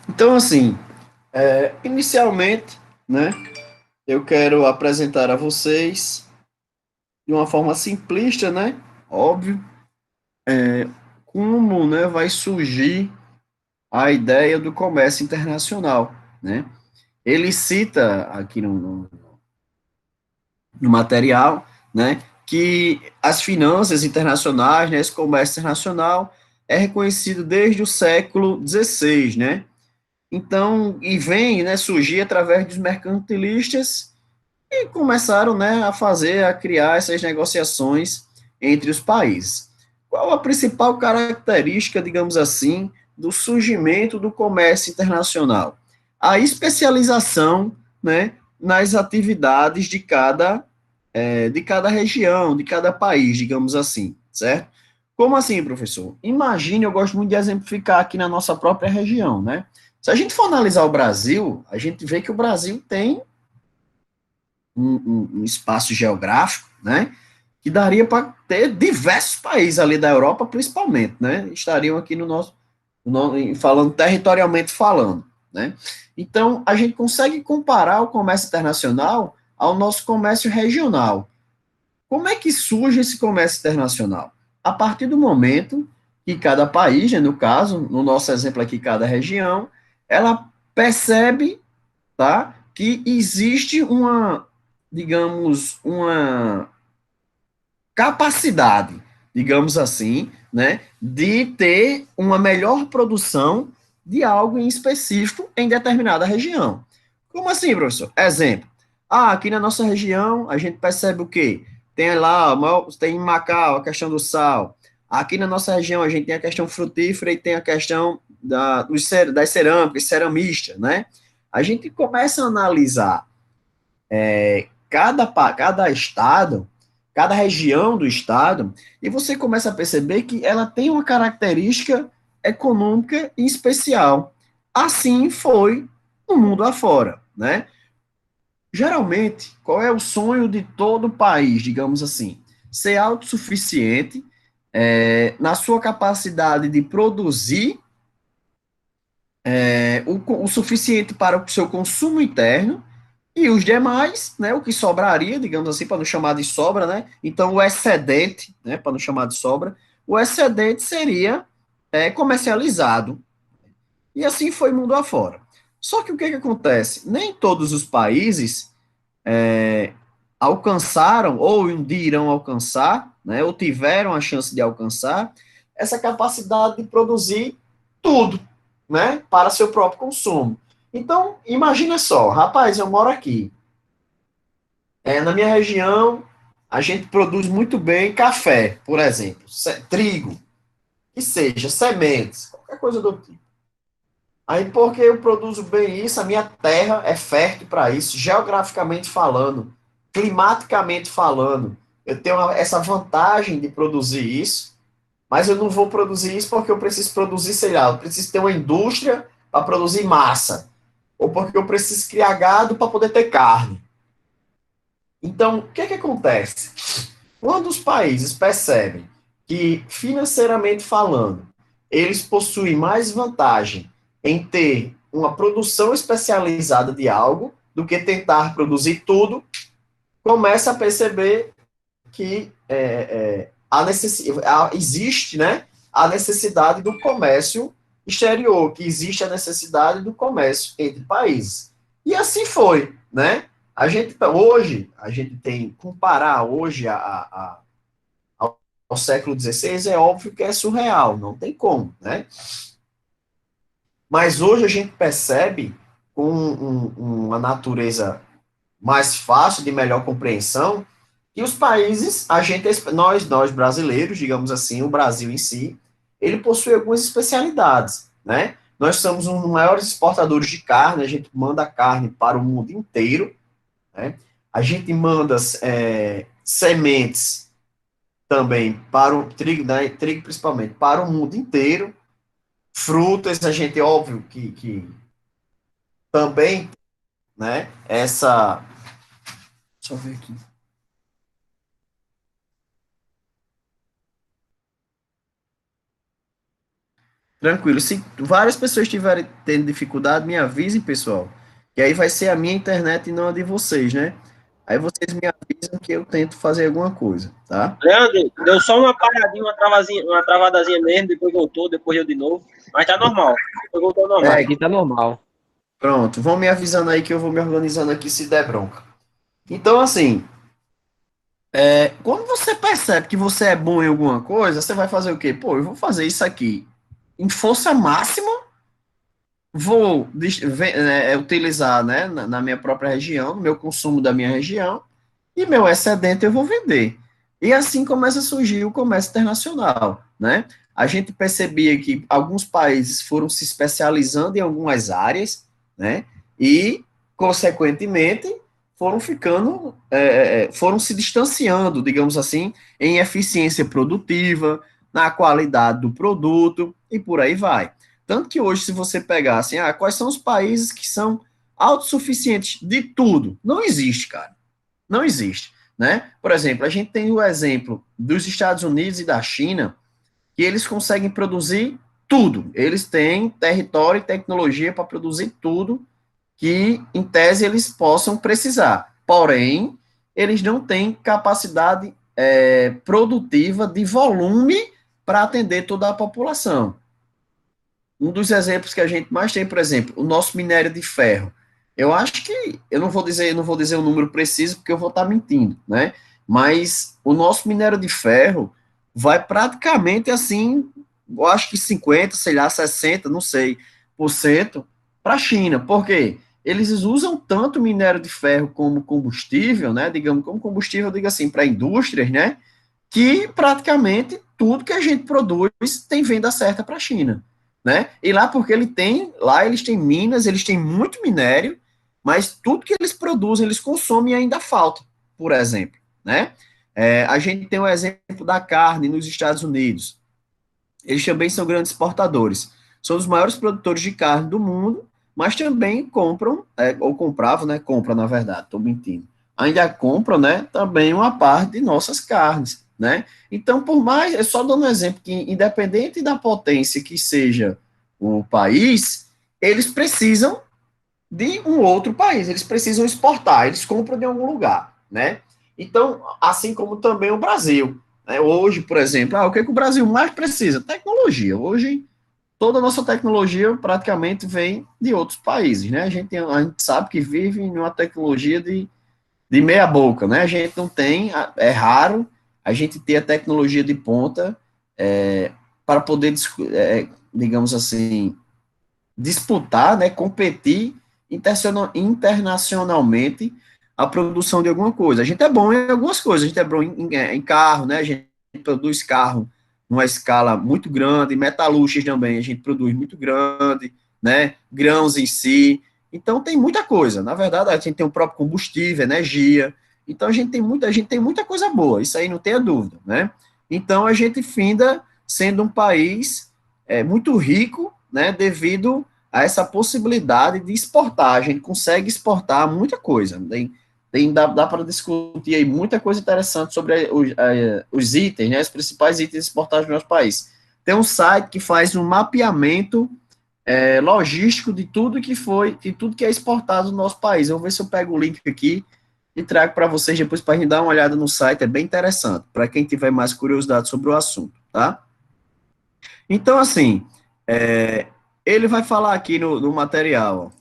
Então, assim, inicialmente, né, eu quero apresentar a vocês de uma forma simplista, né, óbvio, como, né, vai surgir a ideia do comércio internacional, né. Ele cita aqui no material, né, que as finanças internacionais, né, esse comércio internacional é reconhecido desde o século XVI, né. Então, e vem, né, surgir através dos mercantilistas e começaram, né, a fazer, a criar essas negociações entre os países. Qual a principal característica, digamos assim, do surgimento do comércio internacional? A especialização, né, nas atividades de cada região, de cada país, digamos assim, certo? Como assim, professor? Imagine, eu gosto muito de exemplificar aqui na nossa própria região, né? Se a gente for analisar o Brasil, a gente vê que o Brasil tem um espaço geográfico, né, que daria para ter diversos países ali da Europa, principalmente, né, estariam aqui falando territorialmente falando, né. Então, a gente consegue comparar o comércio internacional ao nosso comércio regional. Como é que surge esse comércio internacional? A partir do momento que cada país, né, no caso, no nosso exemplo aqui, cada região, ela percebe, tá, que existe uma, digamos, uma capacidade, digamos assim, né, de ter uma melhor produção de algo em específico em determinada região. Como assim, professor? Exemplo. Aqui na nossa região, a gente percebe o quê? Tem lá, tem em Macau a questão do sal. Aqui na nossa região, a gente tem a questão frutífera e tem a questão das cerâmicas, ceramista, né? A gente começa a analisar cada estado, cada região do estado, e você começa a perceber que ela tem uma característica econômica em especial. Assim foi no mundo afora, né? Geralmente, qual é o sonho de todo país, digamos assim? Ser autossuficiente na sua capacidade de produzir o suficiente para o seu consumo interno e os demais, né, o que sobraria, digamos assim, para não chamar de sobra, né? Então, o excedente, né, para não chamar de sobra, o excedente seria comercializado. E assim foi mundo afora. Só que o que, que acontece? Nem todos os países alcançaram, ou um dia irão alcançar, né, ou tiveram a chance de alcançar, essa capacidade de produzir tudo, né, para seu próprio consumo. Então, imagina só, rapaz, eu moro aqui. Na minha região, a gente produz muito bem café, por exemplo, trigo, que seja, sementes, qualquer coisa do tipo. Aí, porque eu produzo bem isso, a minha terra é fértil para isso, geograficamente falando, climaticamente falando. Eu tenho essa vantagem de produzir isso, mas eu não vou produzir isso porque eu preciso produzir, sei lá, eu preciso ter uma indústria para produzir massa, ou porque eu preciso criar gado para poder ter carne. Então, o que é que acontece? Quando os países percebem que, financeiramente falando, eles possuem mais vantagem em ter uma produção especializada de algo do que tentar produzir tudo, começa a perceber que existe, né, a necessidade do comércio exterior, que existe a necessidade do comércio entre países. E assim foi, né? A gente tem, comparar hoje ao século XVI, é óbvio que é surreal, não tem como, né? Mas hoje a gente percebe com uma natureza mais fácil, de melhor compreensão, que os países, nós brasileiros, digamos assim, o Brasil em si, ele possui algumas especialidades, né? Nós somos um dos maiores exportadores de carne, a gente manda carne para o mundo inteiro, né? A gente manda sementes também para o trigo, né? Trigo principalmente, para o mundo inteiro. Frutas, a gente, óbvio, que também, né? Deixa eu ver aqui. Tranquilo. Se várias pessoas estiverem tendo dificuldade, me avisem, pessoal. Que aí vai ser a minha internet e não a de vocês, né? Aí vocês me avisam que eu tento fazer alguma coisa, tá? Leandro, deu só uma paradinha, uma travadazinha mesmo, depois voltou, depois eu de novo. Mas tá normal. Depois voltou ao normal. É, Aqui tá normal. pronto. Vão me avisando aí que eu vou me organizando aqui se der bronca. Então, assim, quando você percebe que você é bom em alguma coisa, você vai fazer o quê? Pô, eu vou fazer isso aqui em força máxima, vou utilizar, né, na minha própria região, no meu consumo da minha região, e meu excedente eu vou vender. E assim começa a surgir o comércio internacional, né? A gente percebia que alguns países foram se especializando em algumas áreas, né? E, consequentemente, foram ficando, foram se distanciando, digamos assim, em eficiência produtiva, na qualidade do produto e por aí vai. Tanto que hoje, se você pegar assim, quais são os países que são autossuficientes de tudo? Não existe, cara. Não existe, né? Por exemplo, a gente tem o exemplo dos Estados Unidos e da China, que eles conseguem produzir tudo. Eles têm território e tecnologia para produzir tudo que, em tese, eles possam precisar. Porém, eles não têm capacidade produtiva de volume para atender toda a população. Um dos exemplos que a gente mais tem, por exemplo, o nosso minério de ferro. Eu acho que, eu não vou dizer o número preciso, porque eu vou estar mentindo, né? Mas o nosso minério de ferro vai praticamente assim, eu acho que 50, sei lá, 60, não sei, por cento para a China. Por quê? Eles usam tanto minério de ferro como combustível, né? Digamos, como combustível, digo assim, para indústrias, né? Que praticamente tudo que a gente produz tem venda certa para a China, né? E lá porque lá eles têm minas, eles têm muito minério, mas tudo que eles produzem, eles consomem e ainda falta, por exemplo, né? A gente tem o exemplo da carne nos Estados Unidos. Eles também são grandes exportadores. São os maiores produtores de carne do mundo, mas também compram, ou compravam, né? Compram, na verdade, estou mentindo. Ainda compram, né? Também uma parte de nossas carnes, né? Então, por mais, é só dando um exemplo que, independente da potência que seja o país, eles precisam de um outro país, eles precisam exportar, eles compram de algum lugar, né? Então, assim como também o Brasil, né? Hoje, por exemplo, o que, é que o Brasil mais precisa? Tecnologia. Hoje, toda a nossa tecnologia praticamente vem de outros países, né? A gente sabe que vive em uma tecnologia de meia boca, né? A gente não tem, é raro a gente ter a tecnologia de ponta para poder, digamos assim, disputar, né, competir internacionalmente a produção de alguma coisa. A gente é bom em algumas coisas, a gente é bom em carro, né, a gente produz carro numa escala muito grande, metalúrgicas também, a gente produz muito grande, né, grãos em si, então tem muita coisa, na verdade a gente tem o próprio combustível, energia, então a gente tem muita coisa boa, isso aí não tenha dúvida, né, então a gente finda sendo um país muito rico, né, devido a essa possibilidade de exportar. A gente consegue exportar muita coisa. Dá para discutir aí muita coisa interessante sobre os itens, né, os principais itens exportados no nosso país. Tem um site que faz um mapeamento logístico de tudo que é exportado no nosso país. Eu vou ver se eu pego o link aqui e trago para vocês depois para a gente dar uma olhada no site. É bem interessante, para quem tiver mais curiosidade sobre o assunto, tá? Então, assim, é, ele vai falar aqui no material, ó,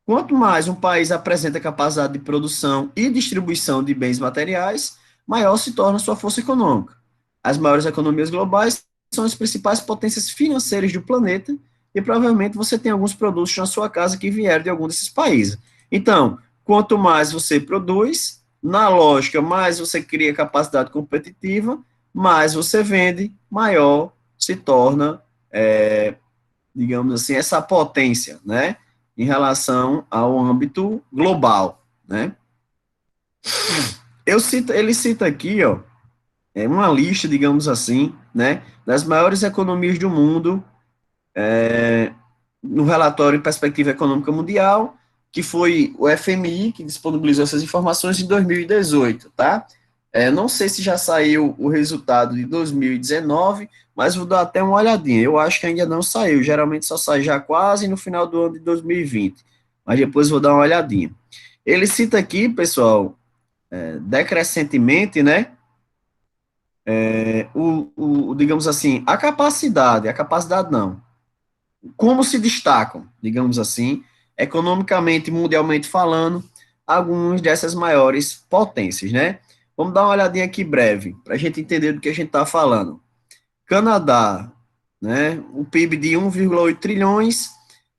quanto mais um país apresenta capacidade de produção e distribuição de bens materiais, maior se torna sua força econômica. As maiores economias globais são as principais potências financeiras do planeta e provavelmente você tem alguns produtos na sua casa que vieram de algum desses países. Então, quanto mais você produz, na lógica, mais você cria capacidade competitiva, mais você vende, maior se torna, digamos assim, essa potência, né? Em relação ao âmbito global, né? Ele cita aqui, ó, uma lista, digamos assim, né, das maiores economias do mundo, no relatório Perspectiva Econômica Mundial, que foi o FMI que disponibilizou essas informações em 2018, tá? Não sei se já saiu o resultado de 2019, mas vou dar até uma olhadinha. Eu acho que ainda não saiu, geralmente só sai já quase no final do ano de 2020, mas depois vou dar uma olhadinha. Ele cita aqui, pessoal, decrescentemente, né, digamos assim, a capacidade não, como se destacam, digamos assim, economicamente, mundialmente falando, algumas dessas maiores potências, né? Vamos dar uma olhadinha aqui breve, para a gente entender do que a gente está falando. Canadá, né? O PIB de 1,8 trilhões.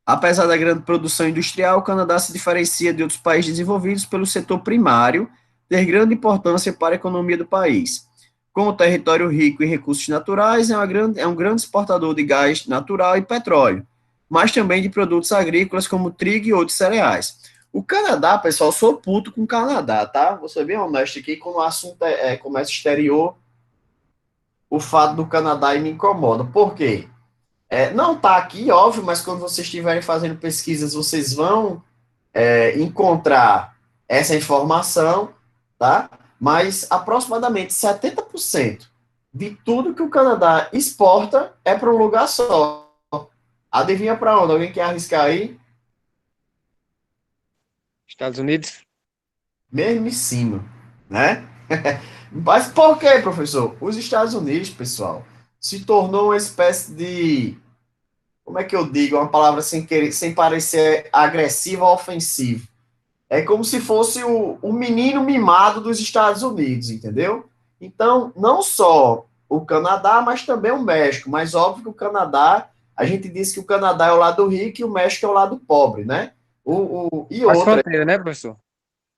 Apesar da grande produção industrial, o Canadá se diferencia de outros países desenvolvidos pelo setor primário, ter grande importância para a economia do país. Com o território rico em recursos naturais, é um grande exportador de gás natural e petróleo, mas também de produtos agrícolas como trigo e outros cereais. O Canadá, pessoal, sou puto com o Canadá, tá? Vou ser bem honesto aqui, quando o assunto é comércio exterior, o fato do Canadá me incomoda. Por quê? Não está aqui, óbvio, mas quando vocês estiverem fazendo pesquisas, vocês vão encontrar essa informação, tá? Mas aproximadamente 70% de tudo que o Canadá exporta é para um lugar só. Adivinha para onde? Alguém quer arriscar aí? Estados Unidos? Mesmo em cima, né? Mas por quê, professor? Os Estados Unidos, pessoal, se tornou uma espécie de, como é que eu digo, uma palavra sem querer, sem parecer agressiva ou ofensiva. É como se fosse o menino mimado dos Estados Unidos, entendeu? Então, não só o Canadá, mas também o México. Mas óbvio que o Canadá, a gente diz que o Canadá é o lado rico e o México é o lado pobre, né? E Faz outra, fronteira, né, professor?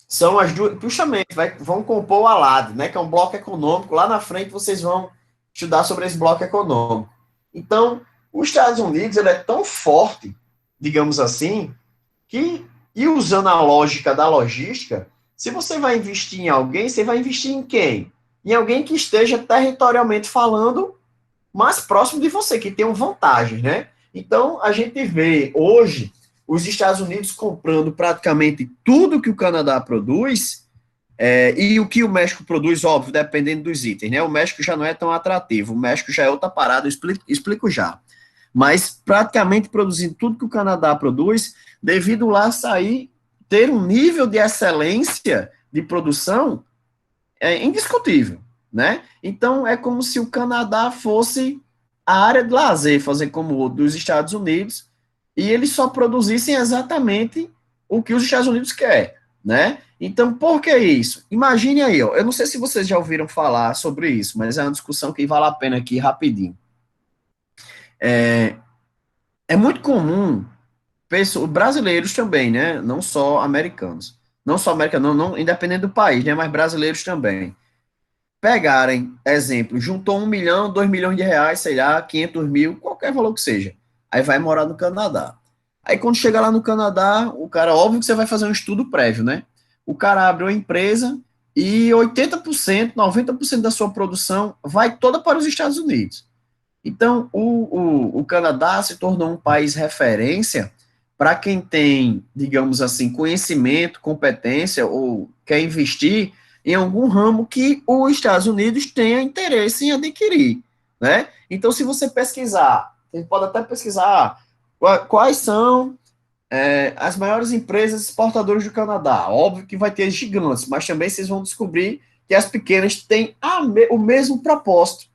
são as duas, justamente, vão compor o ALAD, né? Que é um bloco econômico. Lá na frente vocês vão estudar sobre esse bloco econômico. Então, os Estados Unidos ele é tão forte, digamos assim, que, e usando a lógica da logística, se você vai investir em alguém, você vai investir em quem? Em alguém que esteja territorialmente falando mais próximo de você, que tenham vantagens, né? Então, a gente vê hoje os Estados Unidos comprando praticamente tudo que o Canadá produz, e o que o México produz, óbvio, dependendo dos itens, né? O México já não é tão atrativo, o México já é outra parada, eu explico já. Mas praticamente produzindo tudo que o Canadá produz, devido lá sair, ter um nível de excelência de produção indiscutível, né? Então é como se o Canadá fosse a área de lazer, fazer como o dos Estados Unidos, e eles só produzissem exatamente o que os Estados Unidos querem, né? Então, por que isso? Imagine aí, ó, eu não sei se vocês já ouviram falar sobre isso, mas é uma discussão que vale a pena aqui rapidinho. É muito comum brasileiros também, né? Não só americanos. Não só americanos, não, independente do país, né? Mas brasileiros também. Pegarem, exemplo, juntou 1 milhão, 2 milhões de reais, sei lá, 500 mil, qualquer valor que seja. Aí vai morar no Canadá. Aí quando chega lá no Canadá, o cara, óbvio que você vai fazer um estudo prévio, né? O cara abre uma empresa e 80%, 90% da sua produção vai toda para os Estados Unidos. Então, o Canadá se tornou um país referência para quem tem, digamos assim, conhecimento, competência ou quer investir em algum ramo que os Estados Unidos tenha interesse em adquirir, né? Então, se você pesquisar, você pode até pesquisar quais são as maiores empresas exportadoras do Canadá. Óbvio que vai ter gigantes, mas também vocês vão descobrir que as pequenas têm o mesmo propósito,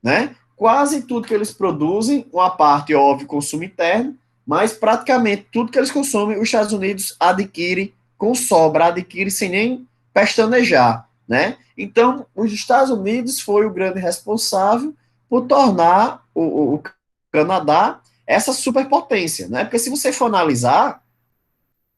né? Quase tudo que eles produzem, uma parte, óbvio, consumo interno, mas praticamente tudo que eles consomem, os Estados Unidos adquire com sobra, adquire sem nem pestanejar, né? Então, os Estados Unidos foi o grande responsável por tornar o Canadá essa superpotência, né? Porque se você for analisar,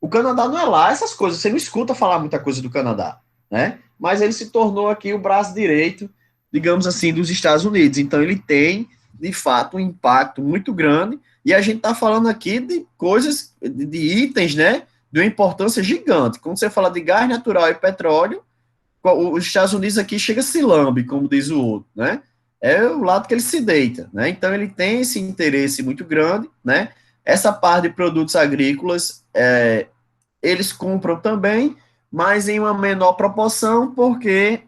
o Canadá não é lá essas coisas, você não escuta falar muita coisa do Canadá, né? Mas ele se tornou aqui o braço direito, digamos assim, dos Estados Unidos. Então ele tem, de fato, um impacto muito grande. E a gente está falando aqui de coisas, de itens, né? De uma importância gigante. Quando você fala de gás natural e petróleo, os Estados Unidos aqui chega a se lambe, como diz o outro, né? É o lado que ele se deita, né? Então ele tem esse interesse muito grande, né? Essa parte de produtos agrícolas, eles compram também, mas em uma menor proporção, porque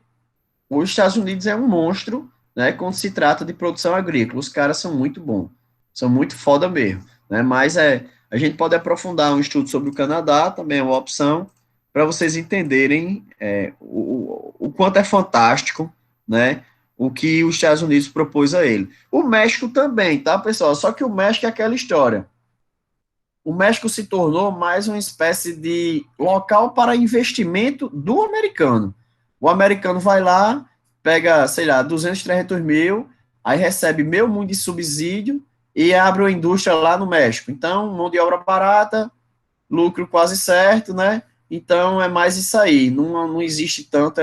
os Estados Unidos é um monstro né, quando se trata de produção agrícola. Os caras são muito bons, são muito foda mesmo, né, mas a gente pode aprofundar um estudo sobre o Canadá, também é uma opção, para vocês entenderem o quanto é fantástico, né, o que os Estados Unidos propôs a ele. O México também, tá, pessoal? Só que o México é aquela história. O México se tornou mais uma espécie de local para investimento do americano. O americano vai lá, pega, sei lá, 200, 300 mil, aí recebe meio mundo de subsídio e abre uma indústria lá no México. Então, mão de obra barata, lucro quase certo, né? Então, é mais isso aí. Não existe tanto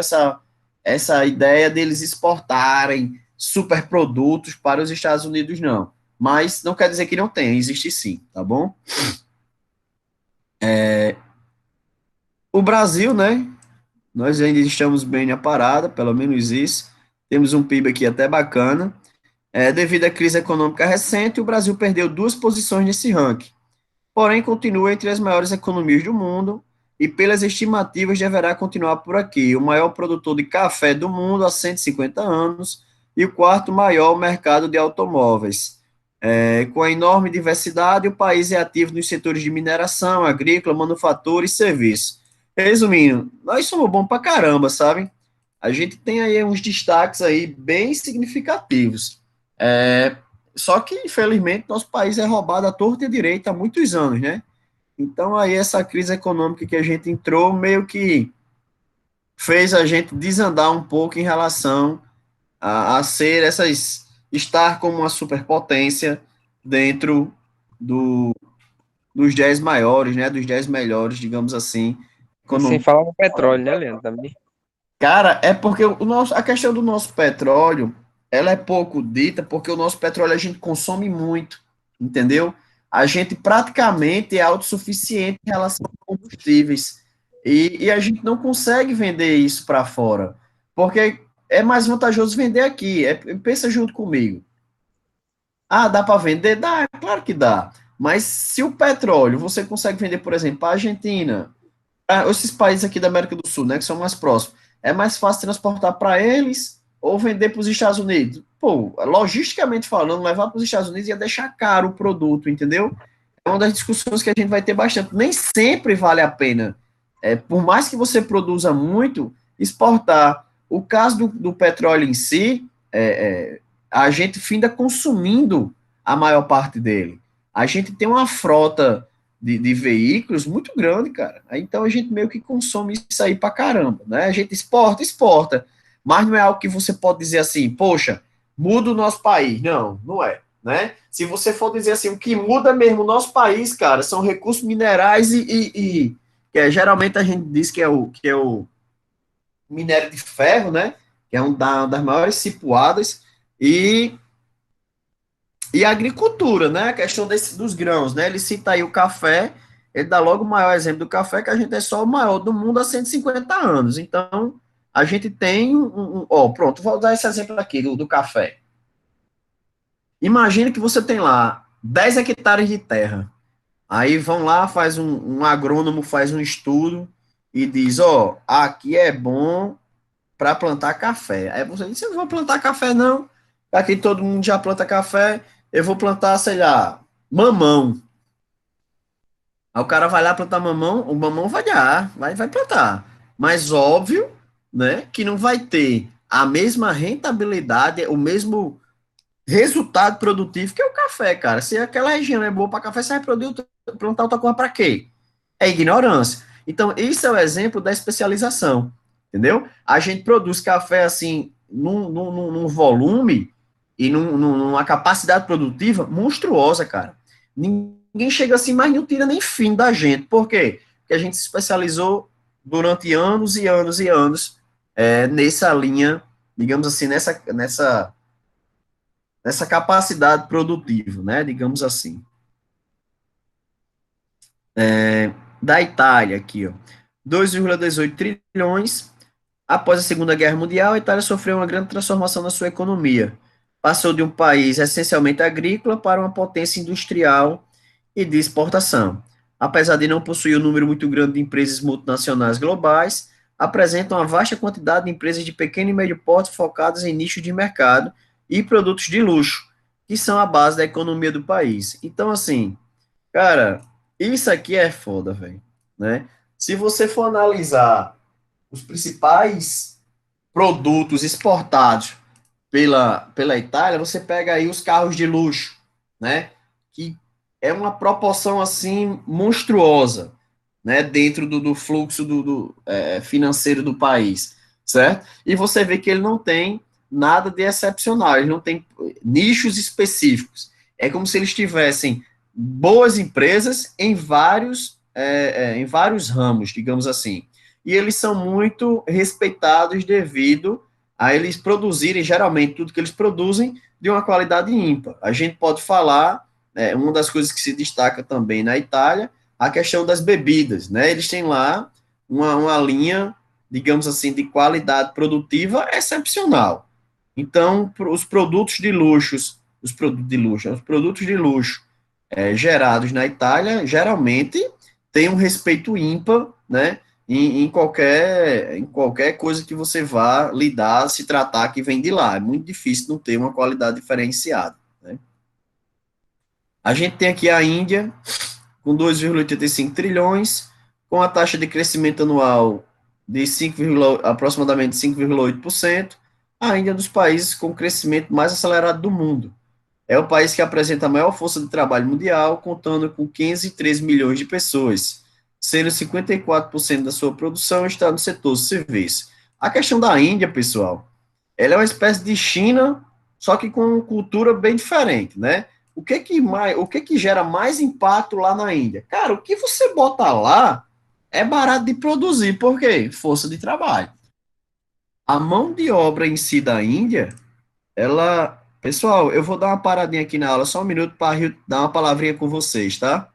essa ideia deles exportarem superprodutos para os Estados Unidos, não. Mas não quer dizer que não tem, existe sim, tá bom? O Brasil, né? Nós ainda estamos bem na parada, pelo menos isso. Temos um PIB aqui até bacana. Devido à crise econômica recente, o Brasil perdeu 2 posições nesse ranking. Porém, continua entre as maiores economias do mundo e, pelas estimativas, deverá continuar por aqui. O maior produtor de café do mundo há 150 anos e o quarto maior mercado de automóveis. Com a enorme diversidade, o país é ativo nos setores de mineração, agrícola, manufatura e serviço. Resumindo, nós somos bons pra caramba, sabe? A gente tem aí uns destaques aí bem significativos. É, Só que, infelizmente, nosso país é roubado à torta e à direita há muitos anos, né? Então, aí, essa crise econômica que a gente entrou meio que fez a gente desandar um pouco em relação a ser estar como uma superpotência dentro do, dos 10 maiores, né? Dos 10 melhores, digamos assim. E sem falar no petróleo, né, Leandro? Também. Cara, é porque a questão do nosso petróleo, ela é pouco dita, porque o nosso petróleo a gente consome muito, entendeu? A gente praticamente é autossuficiente em relação a combustíveis. E a gente não consegue vender isso para fora, porque é mais vantajoso vender aqui. Pensa junto comigo. Ah, dá para vender? Dá, claro que dá. Mas se o petróleo você consegue vender, por exemplo, para a Argentina, esses países aqui da América do Sul, né, que são mais próximos, é mais fácil transportar para eles ou vender para os Estados Unidos. Pô, logisticamente falando, levar para os Estados Unidos ia deixar caro o produto, entendeu? É uma das discussões que a gente vai ter bastante. Nem sempre vale a pena. Por mais que você produza muito, exportar. O caso do petróleo em si, a gente finda consumindo a maior parte dele. A gente tem uma frota de veículos muito grande, cara. Então a gente meio que consome isso aí pra caramba, né? A gente exporta, mas não é algo que você pode dizer assim, poxa, muda o nosso país. Não, não é, né? Se você for dizer assim, o que muda mesmo o nosso país, cara, são recursos minerais geralmente a gente diz que é o minério de ferro, né? Que é das maiores cipuadas e a agricultura, né? A questão dos grãos, né? Ele cita aí o café, ele dá logo o maior exemplo do café, que a gente é só o maior do mundo há 150 anos. Então, a gente tem pronto, vou dar esse exemplo aqui do café. Imagina que você tem lá 10 hectares de terra. Aí vão lá, faz um agrônomo, faz um estudo e diz, aqui é bom para plantar café. Aí você diz, eu não vou plantar café não, aqui todo mundo já planta café, eu vou plantar, sei lá, mamão. Aí o cara vai lá plantar mamão, o mamão vai dar, vai plantar. Mas óbvio, né, que não vai ter a mesma rentabilidade, o mesmo resultado produtivo que o café, cara. Se aquela região é boa para café, você vai plantar outra coisa para quê? É ignorância. Então, isso é o exemplo da especialização, entendeu? A gente produz café assim, num volume e numa capacidade produtiva monstruosa, cara. Ninguém chega assim, mas não tira nem fim da gente. Por quê? Porque a gente se especializou durante anos e anos e anos nessa linha, digamos assim, nessa capacidade produtiva, né? Digamos assim. Da Itália aqui, ó. 2,18 trilhões. Após a Segunda Guerra Mundial, a Itália sofreu uma grande transformação na sua economia. Passou de um país essencialmente agrícola para uma potência industrial e de exportação. Apesar de não possuir um número muito grande de empresas multinacionais globais, apresentam uma vasta quantidade de empresas de pequeno e médio porte focadas em nichos de mercado e produtos de luxo, que são a base da economia do país. Então, assim, cara, isso aqui é foda, velho, né? Se você for analisar os principais produtos exportados pela Itália, você pega aí os carros de luxo, né? Que é uma proporção assim monstruosa, né? Dentro do fluxo financeiro do país, certo? E você vê que ele não tem nada de excepcional, ele não tem nichos específicos. É como se eles tivessem boas empresas em vários ramos, digamos assim. E eles são muito respeitados devido a eles produzirem, geralmente, tudo que eles produzem de uma qualidade ímpar. A gente pode falar, uma das coisas que se destaca também na Itália, a questão das bebidas, né? Eles têm lá uma linha, digamos assim, de qualidade produtiva excepcional. Então, os produtos de luxo, os produtos de luxo gerados na Itália, geralmente têm um respeito ímpar, né? Em qualquer coisa que você vá lidar, se tratar que vem de lá. É muito difícil não ter uma qualidade diferenciada, né? A gente tem aqui a Índia, com 2,85 trilhões, com a taxa de crescimento anual de aproximadamente 5,8%, a Índia é um dos países com crescimento mais acelerado do mundo. É o país que apresenta a maior força de trabalho mundial, contando com 503 milhões de pessoas, sendo 54% da sua produção está no setor serviço. A questão da Índia, pessoal, ela é uma espécie de China, só que com cultura bem diferente, né? O que que gera mais impacto lá na Índia? Cara, o que você bota lá é barato de produzir, por quê? Força de trabalho. A mão de obra em si da Índia, ela. Pessoal, eu vou dar uma paradinha aqui na aula, só um minuto para dar uma palavrinha com vocês, tá?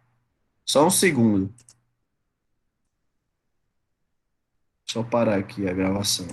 Só um segundo. Só parar aqui a gravação.